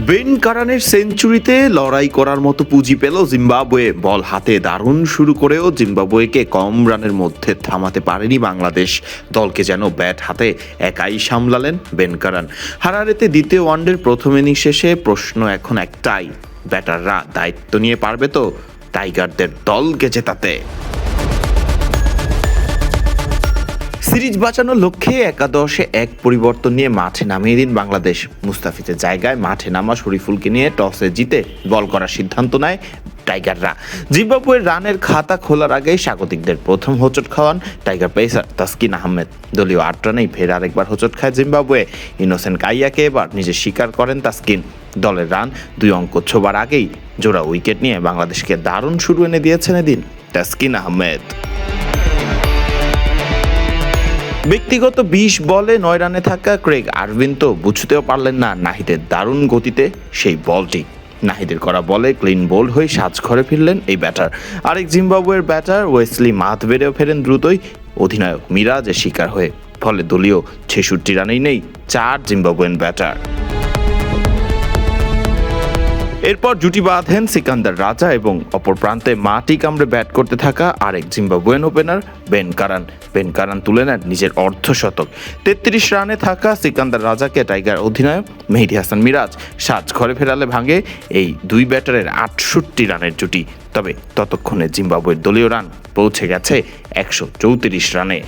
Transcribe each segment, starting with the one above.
Ben কারানের সেঞ্চুরিতে লড়াই করার মতো পুঁজি পেল জিম্বাবুয়ে। বল হাতে দারুণ শুরু করেও জিম্বাবুয়েকে কম রানের মধ্যে থামাতে পারেনি বাংলাদেশ। দলকে যেন ব্যাট হাতে একাই সামলালেন বেন কারান। হারারেতে দ্বিতীয় ওয়ানডের প্রথম ইনিংস শেষে প্রশ্ন এখন একটাই, ব্যাটাররা দায়িত্ব নিয়ে পারবে তো টাইগারদের দলকে জেতাতে? সিরিজ বাঁচানোর লক্ষ্যে একাদশে এক পরিবর্তন নিয়ে মাঠে নামিয়ে দিন বাংলাদেশ। মুস্তাফিজের জায়গায় মাঠে নামা শরীফুলকে নিয়ে টসে জিতে বল করার সিদ্ধান্ত নেয় টাইগাররা। জিম্বাবুয়ের রানের খাতা খোলার আগেই স্বাগতিকদের প্রথম হোঁচট খাওয়ান টাইগার পেসার তাসকিন আহমেদ। দলীয় ৮ রানেই ফের আরেকবার হোঁচট খায় জিম্বাবুয়ে। ইনোসেন্ট কাইয়াকে এবার নিজে স্বীকার করেন তাসকিন। দলের রান ২ অঙ্ক ছোঁবার আগেই জোড়া উইকেট নিয়ে বাংলাদেশকে দারুণ শুরু এনে দিয়েছেন এদিন তাসকিন আহমেদ। ব্যক্তিগত ২০ বলে ৯ রানে থাকা ক্রেগ আরভিন তো বুঝতেও পারলেন না নাহিদের দারুণ গতিতে সেই বলটি। নাহিদের করা বলে ক্লিন বোল্ড হয়ে সাজঘরে ফিরলেন এই ব্যাটার। আরেক জিম্বাবুয়ের ব্যাটার ওয়েসলি মাথবেরেও ফেরেন দ্রুতই অধিনায়ক মিরাজের শিকার হয়ে। ফলে দলীয় ৬৬ রানেই নেই ৪ জিম্বাবুয়ান ব্যাটার। এরপর জুটি বাঁধেন সিকান্দার রাজা এবং অপর প্রান্তে মাটি কামড়ে ব্যাট করতে থাকা আরেক জিম্বাবুয়ান ওপেনার বেন কারান। বেন কারান তুলে নেন নিজের অর্ধশতক। ৩৩ রানে থাকা সিকান্দার রাজাকে টাইগার অধিনায়ক মেহেদী হাসান মিরাজ সাজঘরে ফেরালে ভাঙে এই দুই ব্যাটারের ৬৮ রানের জুটি। তবে ততক্ষণে জিম্বাবুয়ের দলীয় রান পৌঁছে গেছে ১৩৪ রানে।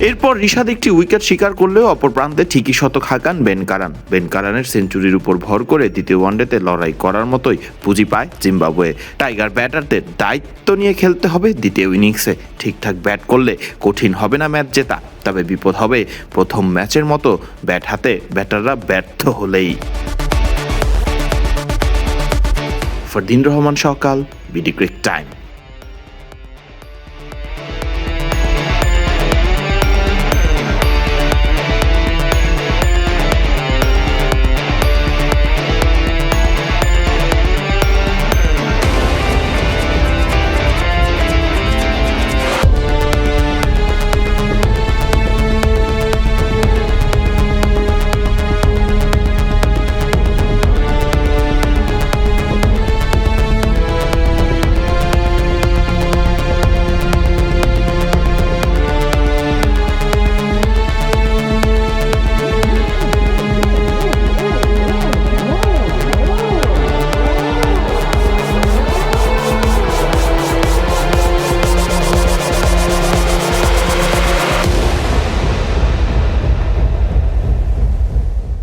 এরপর রিশাদ একটি উইকেট শিকার করলেও অপর প্রান্তে ঠিকই শতক হাঁকান বেন কারান। বেন কারানের সেঞ্চুরির উপর ভর করে দ্বিতীয় ওয়ানডেতে লড়াই করার মতোই পুঁজি পায় জিম্বাবুয়ে। টাইগার ব্যাটারদের দায়িত্ব নিয়ে খেলতে হবে দ্বিতীয় ইনিংসে। ঠিকঠাক ব্যাট করলে কঠিন হবে না ম্যাচ জেতা, তবে বিপদ হবে প্রথম ম্যাচের মতো ব্যাট হাতে ব্যাটাররা ব্যর্থ হলেই। ফরদিন রহমান সকাল, বিডি ক্রিক টাইম।